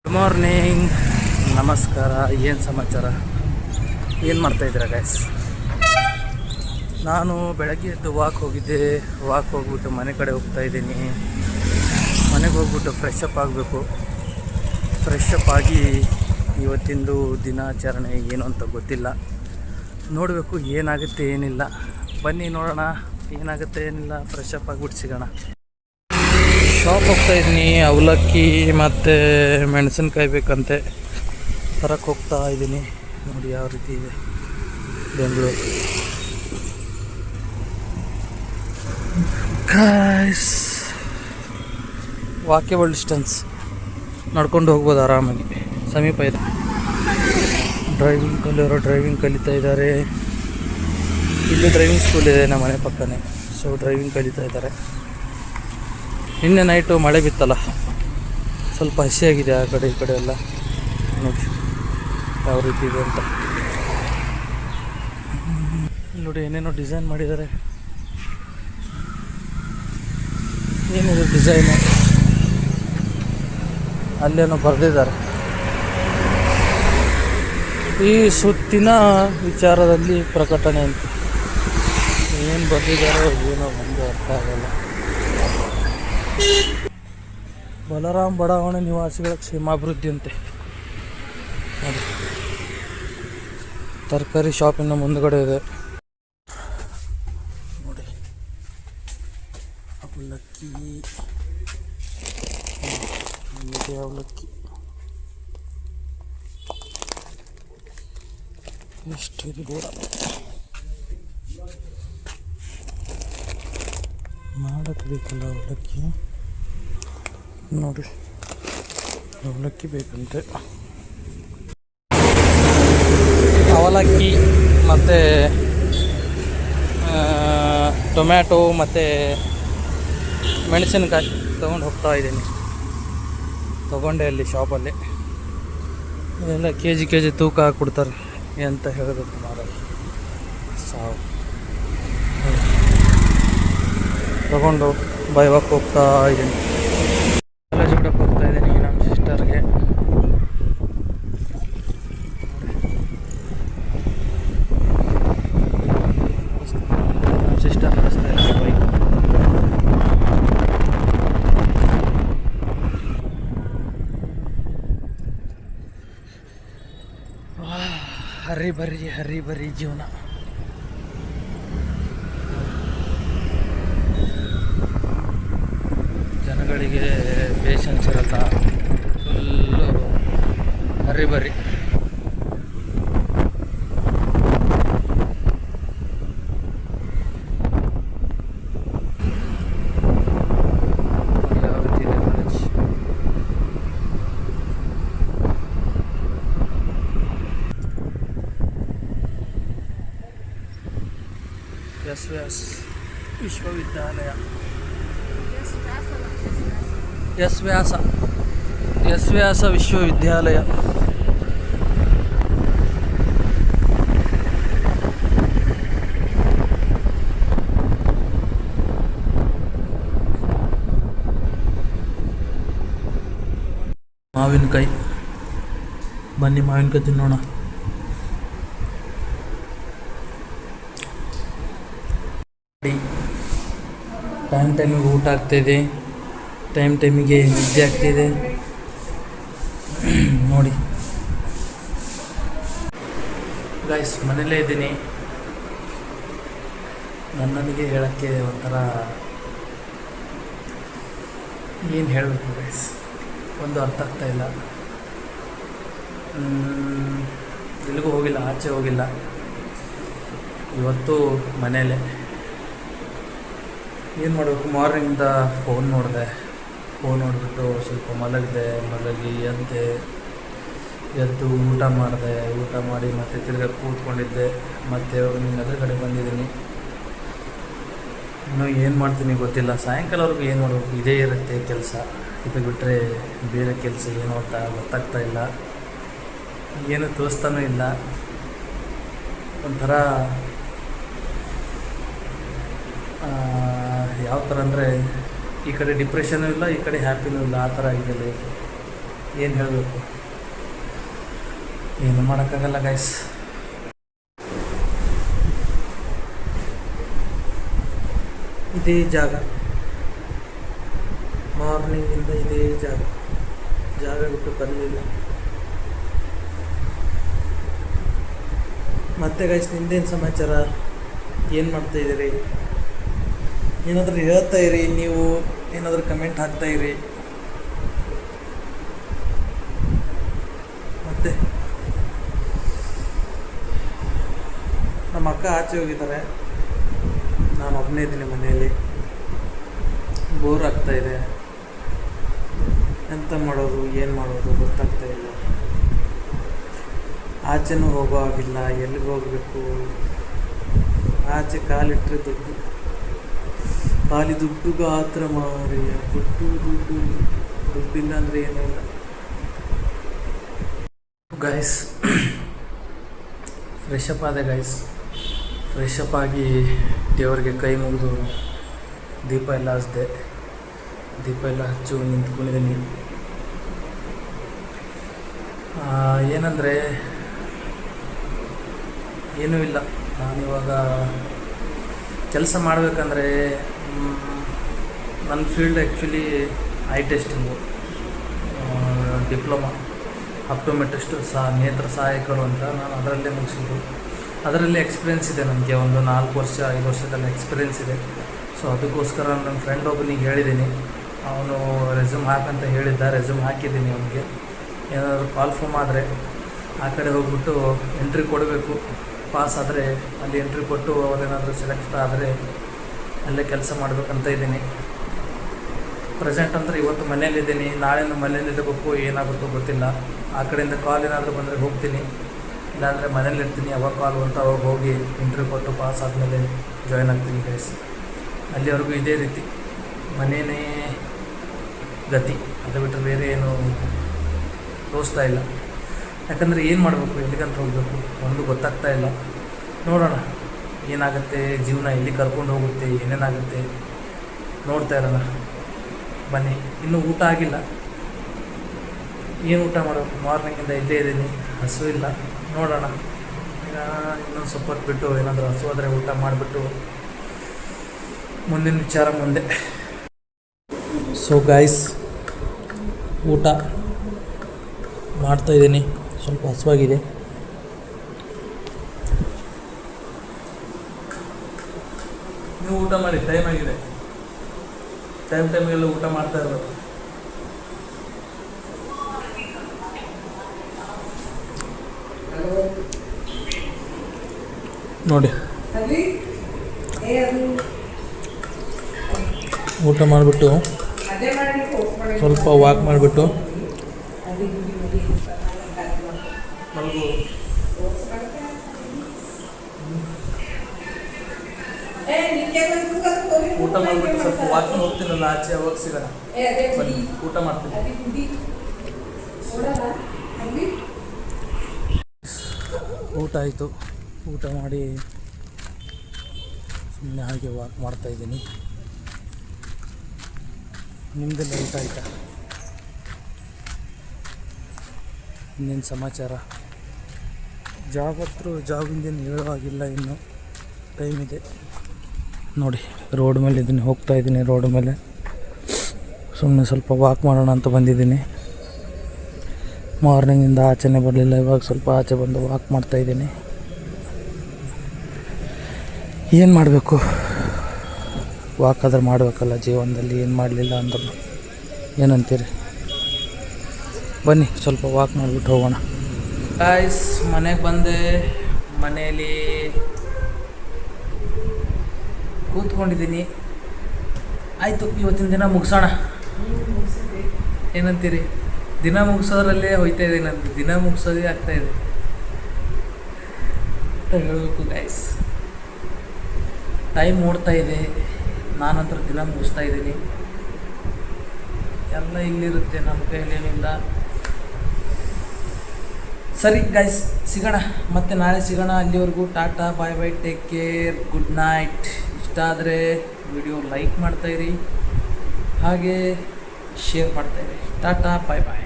Good morning, ನಮಸ್ಕಾರ. ಏನು ಸಮಾಚಾರ, ಏನು ಮಾಡ್ತಾಯಿದ್ದೀರಾ ಗೈಸ್? ನಾನು ಬೆಳಗ್ಗೆ ಎದ್ದು ವಾಕ್ ಹೋಗ್ಬಿಟ್ಟು ಮನೆ ಕಡೆ ಹೋಗ್ತಾಯಿದ್ದೀನಿ. ಮನೆಗೆ ಹೋಗ್ಬಿಟ್ಟು ಫ್ರೆಶ್ ಅಪ್ ಆಗಬೇಕು. ಫ್ರೆಶ್ ಅಪ್ ಆಗಿ ಇವತ್ತಿಂದು ದಿನಾಚರಣೆ ಏನು ಅಂತ ಗೊತ್ತಿಲ್ಲ, ನೋಡಬೇಕು ಏನಾಗುತ್ತೆ ಏನಿಲ್ಲ. ಬನ್ನಿ ನೋಡೋಣ ಏನಾಗುತ್ತೆ ಏನಿಲ್ಲ. ಫ್ರೆಶ್ ಅಪ್ ಆಗಿಬಿಟ್ಟು ಸಿಗೋಣ. ಶಾಪ್ ಹೋಗ್ತಾಯಿದ್ದೀನಿ, ಅವಲಕ್ಕಿ ಮತ್ತು ಮೆಣಸಿನ್ಕಾಯಿ ಬೇಕಂತೆ ತರಕ್ಕೆ ಹೋಗ್ತಾ ಇದ್ದೀನಿ. ನೋಡಿ ಯಾವ ರೀತಿ ಇದೆ ಬೆಂಗಳೂರು. ಗೈಸ್, ವಾಕೇಬಲ್ ಡಿಸ್ಟೆನ್ಸ್, ನಡ್ಕೊಂಡು ಹೋಗ್ಬೋದು ಆರಾಮಾಗಿ, ಸಮೀಪ ಇದೆ. ಡ್ರೈವಿಂಗ್ ಕಲಿಯೋರು ಡ್ರೈವಿಂಗ್ ಕಲಿತಾ ಇದ್ದಾರೆ. ಇಲ್ಲಿ ಡ್ರೈವಿಂಗ್ ಸ್ಕೂಲ್ ಇದೆ ನಮ್ಮ ಮನೆ ಪಕ್ಕನೇ, ಸೊ ಡ್ರೈವಿಂಗ್ ಕಲಿತಾ ಇದ್ದಾರೆ. ನಿನ್ನೆ ನೈಟು ಮಳೆ ಬಿತ್ತಲ್ಲ, ಸ್ವಲ್ಪ ಹಸಿಯಾಗಿದೆ ಆ ಕಡೆ ಈ ಕಡೆ ಎಲ್ಲ. ನೋಡಿ ಯಾವ ರೀತಿ ಇದೆ ಅಂತ. ನೋಡಿ ಏನೇನೋ ಡಿಸೈನ್ ಮಾಡಿದ್ದಾರೆ. ಏನಿದೆ ಡಿಸೈನು? ಅಲ್ಲೇನೋ ಬರೆದಿದ್ದಾರೆ. ಈ ಸುತ್ತಿನ ವಿಚಾರದಲ್ಲಿ ಪ್ರಕಟಣೆ ಅಂತ ಏನು ಬರೆದಿದ್ದಾರೋ ಏನೋ ಒಂದು ಅರ್ಥ ಆಗಲ್ಲ. ಬಲರಾಮ್ ಬಡಾವಣೆ ನಿವಾಸಿಗಳ ಕ್ಷೇಮಾಭಿವೃದ್ಧಿ ಅಂತೆ. ನೋಡಿ, ತರಕಾರಿ ಶಾಪಿನ ಮುಂದುಗಡೆ ಇದೆ. ನೋಡಿ ಅವಲಕ್ಕಿ, ಅವಲಕ್ಕಿ ಎಷ್ಟಿದೆ ಕೂಡ ಮಾಡಕ್ಕೆ ಬೇಕಲ್ಲ ಅವಲಕ್ಕಿ. ನೋಡಿ ಅವಲಕ್ಕಿ ಬೇಕಂತೆ. ಅವಲಕ್ಕಿ ಮತ್ತು ಟೊಮ್ಯಾಟೊ ಮತ್ತು ಮೆಣಸಿನ್ಕಾಯಿ ತೊಗೊಂಡು ಹೋಗ್ತಾ ಇದ್ದೀನಿ. ತೊಗೊಂಡೆ ಅಲ್ಲಿ ಶಾಪಲ್ಲಿ ಎಲ್ಲ ಕೆ ಜಿ ತೂಕ ಹಾಕ್ಬಿಡ್ತಾರೆ. ಎಂತ ಹೇಳಬೇಕು ಮಾಡೋದು, ಸಾವು. ತೊಗೊಂಡು ಬೈವಾಕ್ ಹೋಗ್ತಾ ಇದ್ದೀನಿ. ಕಾಲೇಜ್ ಬಿಡಕ್ಕೆ ಹೋಗ್ತಾ ಇದ್ದೀನಿ ನಮ್ಮ ಸಿಸ್ಟರ್ಗೆ. ನಮ್ಮ ಸಿಸ್ಟರ್ ನಡೆಸ್ತಾ ಇದ್ದಾರೆ ಬೈಕ್. ಹರಿ ಬರಿ ಜೀವನ. ಜನಗಳಿಗೆ ಪೇಷನ್ಸ್ ಇರಲ್ಲ, ಫುಲ್ಲು ಹರಿಬರಿ. ಯಾವ ರೀತಿ ಇದೆ ಕಾಲೇಜ್? ವಿಶ್ವವಿದ್ಯಾಲಯ, ಎಸ್ ವ್ಯಾಸ ವಿಶ್ವವಿದ್ಯಾಲಯ. ಮಾವಿನಕಾಯಿ, ಬನ್ನಿ ಮಾವಿನಕಾಯಿ ತಿನ್ನೋಣ. ಟೈಮಿಗೆ ಊಟ ಆಗ್ತಾಯಿದೆ, ಟೈಮಿಗೆ ನಿದ್ದೆ ಆಗ್ತಿದೆ. ನೋಡಿ ಗೈಸ್, ಮನೇಲೇ ಇದ್ದೀನಿ. ನನಗೆ ಹೇಳೋಕ್ಕೆ ಒಂಥರ ಏನು ಹೇಳಬೇಕು ಗೈಸ್, ಒಂದು ಅರ್ಥ ಆಗ್ತಾಯಿಲ್ಲ. ಎಲ್ಲಿಗೂ ಹೋಗಿಲ್ಲ, ಆಚೆ ಹೋಗಿಲ್ಲ. ಇವತ್ತು ಮನೇಲೆ ಏನು ಮಾಡಬೇಕು. ಮಾರ್ನಿಂಗಿಂದ ಫೋನ್ ನೋಡಿಬಿಟ್ಟು ಸ್ವಲ್ಪ ಮಲಗಿ ಎದ್ದು ಊಟ ಮಾಡಿ ಮತ್ತೆ ತಿರ್ಗಿ ಕೂತ್ಕೊಂಡಿದ್ದೆ. ಮತ್ತು ನಿಮ್ಮ ಎದುರುಗಡೆ ಬಂದಿದ್ದೀನಿ. ಇನ್ನೂ ಏನು ಮಾಡ್ತೀನಿ ಗೊತ್ತಿಲ್ಲ. ಸಾಯಂಕಾಲವರೆಗೂ ಏನು ಮಾಡಬೇಕು, ಇದೇ ಇರುತ್ತೆ ಕೆಲಸ. ಇದು ಬಿಟ್ಟರೆ ಬೇರೆ ಕೆಲಸ ಏನು ಅಂತ ಗೊತ್ತಾಗ್ತಾ ಇಲ್ಲ. ಏನು ತೋರಿಸ್ತಾನೂ ಇಲ್ಲ. ಒಂಥರ ಯಾವ ಥರ ಅಂದರೆ ಈ ಕಡೆ ಡಿಪ್ರೆಷನೂ ಇಲ್ಲ, ಈ ಕಡೆ ಹ್ಯಾಪಿನೂ ಇಲ್ಲ, ಆ ಥರ ಇದೆ ಲೈಫ್. ಏನು ಹೇಳಬೇಕು, ಏನು ಮಾಡೋಕ್ಕಾಗಲ್ಲ ಗೈಸ್. ಇದೇ ಜಾಗ, ಮಾರ್ನಿಂಗಿಂದ ಇದೇ ಜಾಗ ಬಿಟ್ಟು ಬರಲಿಲ್ಲ. ಮತ್ತೆ ಗೈಸ್, ನಿಂದೇನು ಸಮಾಚಾರ? ಏನು ಮಾಡ್ತಾಯಿದ್ದೀರಿ? ಏನಾದರೂ ಹೇಳ್ತಾಯಿರಿ, ನೀವು ಏನಾದರೂ ಕಮೆಂಟ್ ಹಾಕ್ತಾಯಿರಿ. ಮತ್ತು ನಮ್ಮ ಅಕ್ಕ ಆಚೆ ಹೋಗಿದ್ದಾರೆ, ನಾನು ಒಬ್ಬನೇ ಇದ್ದೀನಿ ಮನೆಯಲ್ಲಿ. ಬೋರ್ ಆಗ್ತಾಯಿದೆ, ಎಂತ ಮಾಡೋದು ಏನು ಮಾಡೋದು ಗೊತ್ತಾಗ್ತಾಯಿಲ್ಲ. ಆಚೆನೂ ಹೋಗೋ ಆಗಿಲ್ಲ, ಎಲ್ಲಿಗೆ ಹೋಗಬೇಕು? ಆಚೆ ಕಾಲಿಟ್ಟರೆ ದುಡ್ಡು, ಖಾಲಿ ದುಡ್ಡುಗ ಆತ್ರ ಮಾರಿ, ದುಡ್ಡಿಲ್ಲ ಅಂದರೆ ಏನೂ ಇಲ್ಲ ಗೈಸ್. ಫ್ರೆಶಪ್ ಆದೆ ಗೈಸ್. ಫ್ರೆಶಪ್ ಆಗಿ ದೇವರಿಗೆ ಕೈ ಮುಗಿದು ದೀಪ ಎಲ್ಲ ಹಚ್ಚಿದೆ. ದೀಪ ಎಲ್ಲ ಹಚ್ಚು ನಿಂತ್ಕೊಂಡಿದ್ದೀನಿ. ಏನಂದರೆ ಏನೂ ಇಲ್ಲ. ನಾನಿವಾಗ ಕೆಲಸ ಮಾಡಬೇಕಂದ್ರೆ ನನ್ನ field actually eye testing, diploma optometrist ನೇತ್ರ ಸಹಾಯಕರು ಅಂತ. ನಾನು ಅದರಲ್ಲೇ ಮುಗಿಸಿದ್ದು. ಅದರಲ್ಲಿ ಎಕ್ಸ್ಪೀರಿಯೆನ್ಸ್ ಇದೆ ನನಗೆ, ಒಂದು 4 ವರ್ಷ 5 ವರ್ಷದಲ್ಲಿ ಎಕ್ಸ್ಪೀರಿಯೆನ್ಸ್ ಇದೆ. ಸೊ ಅದಕ್ಕೋಸ್ಕರ ನನ್ನ ಫ್ರೆಂಡ್ ಒಬ್ಬನಿಗೆ ಹೇಳಿದ್ದೀನಿ, ಅವನು ರೆಸ್ಯೂಮ್ ಹಾಕಂತ ಹೇಳಿದ್ದ. ರೆಸ್ಯೂಮ್ ಹಾಕಿದ್ದೀನಿ ಅವನಿಗೆ. ಏನಾದರೂ ಕಾಲ್ ಫಾರ್ಮ್ ಆದರೆ ಆ ಕಡೆ ಹೋಗ್ಬಿಟ್ಟು ಎಂಟ್ರಿ ಕೊಡಬೇಕು. ಪಾಸ್ ಆದರೆ ಅಲ್ಲಿ ಎಂಟ್ರಿ ಕೊಟ್ಟು ಅವರೇನಾದರೂ ಸೆಲೆಕ್ಟ್ ಆದರೆ ಅಲ್ಲೇ ಕೆಲಸ ಮಾಡಬೇಕಂತ ಇದ್ದೀನಿ. ಪ್ರೆಸೆಂಟ್ ಅಂದರೆ ಇವತ್ತು ಮನೇಲಿದ್ದೀನಿ, ನಾಳೆನೂ ಮನೇಲಿರಬೇಕು, ಏನಾಗುತ್ತೋ ಗೊತ್ತಿಲ್ಲ. ಆ ಕಡೆಯಿಂದ ಕಾಲ್ ಏನಾದರೂ ಬಂದರೆ ಹೋಗ್ತೀನಿ, ಇಲ್ಲಾಂದರೆ ಮನೇಲಿರ್ತೀನಿ. ಯಾವಾಗ ಕಾಲ್ ಅಂತ ಅವಾಗ ಹೋಗಿ ಇಂಟ್ರ್ಯೂ ಕೊಟ್ಟು ಪಾಸ್ ಆದಮೇಲೆ ಜಾಯ್ನ್ ಆಗ್ತೀನಿ ಗೈಸ್. ಅಲ್ಲಿವರೆಗೂ ಇದೇ ರೀತಿ ಮನೆಯೇ ಗತಿ, ಅದು ಬಿಟ್ಟರೆ ಬೇರೆ ಏನು ತೋರಿಸ್ತಾ ಇಲ್ಲ. ಯಾಕಂದರೆ ಏನು ಮಾಡಬೇಕು, ಎಲ್ಲಿಗಂತ ಹೋಗಬೇಕು ಒಂದು ಗೊತ್ತಾಗ್ತಾ ಇಲ್ಲ. ನೋಡೋಣ ಏನಾಗುತ್ತೆ, ಜೀವನ ಎಲ್ಲಿ ಕರ್ಕೊಂಡು ಹೋಗುತ್ತೆ, ಏನೇನಾಗುತ್ತೆ ನೋಡ್ತಾ ಇರೋಣ ಬನ್ನಿ. ಇನ್ನೂ ಊಟ ಆಗಿಲ್ಲ, ಏನು ಊಟ ಮಾಡಬೇಕು? ಮಾರ್ನಿಂಗಿಂದ ಇಲ್ಲೇ ಇದ್ದೀನಿ, ಹಸು ಇಲ್ಲ. ನೋಡೋಣ, ಈಗ ಇನ್ನೊಂದು ಸ್ವಲ್ಪ ಹೊತ್ತು ಬಿಟ್ಟು ಏನಾದರೂ ಹಸು ಆದರೆ ಊಟ ಮಾಡಿಬಿಟ್ಟು ಮುಂದಿನ ವಿಚಾರ ಮುಂದೆ. ಸೊ ಗೈಸ್, ಊಟ ಮಾಡ್ತಾಯಿದ್ದೀನಿ, ಸ್ವಲ್ಪ ಹಸುವಾಗಿದೆ. ನೀವು ಊಟ ಮಾಡಿ, ಟೈಮ್ ಆಗಿದೆ. ಟೈಮಿಗೆಲ್ಲ ಊಟ ಮಾಡ್ತಾ ಇರಬೇಕು. ನೋಡಿ, ಊಟ ಮಾಡಿಬಿಟ್ಟು ಸ್ವಲ್ಪ ವಾಕ್ ಮಾಡಿಬಿಟ್ಟು ಊಟ ಮಾಡಿಬಿಟ್ಟು ಸ್ವಲ್ಪ ವಾಕಿಂಗ್ ಹೋಗ್ತೀನಲ್ಲ ಆಚೆ, ಅವಾಗ ಸಿಗೋಣ. ಬನ್ನಿ, ಊಟ ಮಾಡ್ತೀನಿ. ಊಟ ಆಯಿತು. ಊಟ ಮಾಡಿ ಸುಮ್ಮನೆ ಹಾಗೆ ವಾಕ್ ಮಾಡ್ತಾಯಿದ್ದೀನಿ. ನಿಮ್ಮದೆಲ್ಲ ಊಟ ಆಯಿತಾ? ಇನ್ನೇನು ಸಮಾಚಾರ? ಜಾಬಿಂದೇನು ಹೇಳೋ ಹಾಗಿಲ್ಲ, ಇನ್ನೂ ಟೈಮ್ ಇದೆ. ನೋಡಿ, ರೋಡ್ ಮೇಲೆ ಇದ್ದೀನಿ, ಹೋಗ್ತಾಯಿದ್ದೀನಿ. ರೋಡ್ ಮೇಲೆ ಸುಮ್ಮನೆ ಸ್ವಲ್ಪ ವಾಕ್ ಮಾಡೋಣ ಅಂತ ಬಂದಿದ್ದೀನಿ. ಮಾರ್ನಿಂಗಿಂದ ಆಚೆನೇ ಬರಲಿಲ್ಲ, ಇವಾಗ ಸ್ವಲ್ಪ ಆಚೆ ಬಂದು ವಾಕ್ ಮಾಡ್ತಾಯಿದ್ದೀನಿ. ಏನು ಮಾಡಬೇಕು, ವಾಕ್ ಆದ್ರೆ ಮಾಡಬೇಕಲ್ಲ ಜೀವನದಲ್ಲಿ. ಏನು ಮಾಡಲಿಲ್ಲ ಅಂದ್ರೂ. ಏನಂತೀರಿ? ಬನ್ನಿ ಸ್ವಲ್ಪ ವಾಕ್ ಮಾಡಿಬಿಟ್ಟು ಹೋಗೋಣ. ಗಾಯ್ಸ್, ಮನೆಗೆ ಬಂದೆ. ಮನೆಯಲ್ಲಿ ಕೂತ್ಕೊಂಡಿದ್ದೀನಿ. ಆಯಿತು, ಇವತ್ತಿನ ದಿನ ಮುಗಿಸೋಣ. ಏನಂತೀರಿ? ದಿನ ಮುಗಿಸೋದ್ರಲ್ಲೇ ಹೋಯ್ತಾ ಇದೆ, ನನಗೆ ದಿನ ಮುಗಿಸೋದೇ ಆಗ್ತಾಯಿದೆ ಅಂತ ಹೇಳಬೇಕು ಗೈಸ್. ಟೈಮ್ ಓಡ್ತಾ ಇದೆ, ನಾನಂತರ ದಿನ ಮುಗಿಸ್ತಾ ಇದ್ದೀನಿ. ಎಲ್ಲ ಇಲ್ಲಿರುತ್ತೆ, ನಮ್ಮ ಕೈಯಲ್ಲೇನಿಲ್ಲ. ಸರಿ ಗೈಸ್, ಸಿಗೋಣ ಮತ್ತೆ ನಾಳೆ ಸಿಗೋಣ. ಅಲ್ಲಿವರೆಗೂ ಟಾಟಾ, ಬಾಯ್ ಬಾಯ್, ಟೇಕ್ ಕೇರ್, ಗುಡ್ ನೈಟ್. ಇಷ್ಟ ಆದರೆ ವಿಡಿಯೋ ಲೈಕ್ ಮಾಡ್ತಾಯಿರಿ, ಹಾಗೆ ಶೇರ್ ಮಾಡ್ತಾಯಿರಿ. ಟಾಟಾ, ಬಾಯ್ ಬಾಯ್.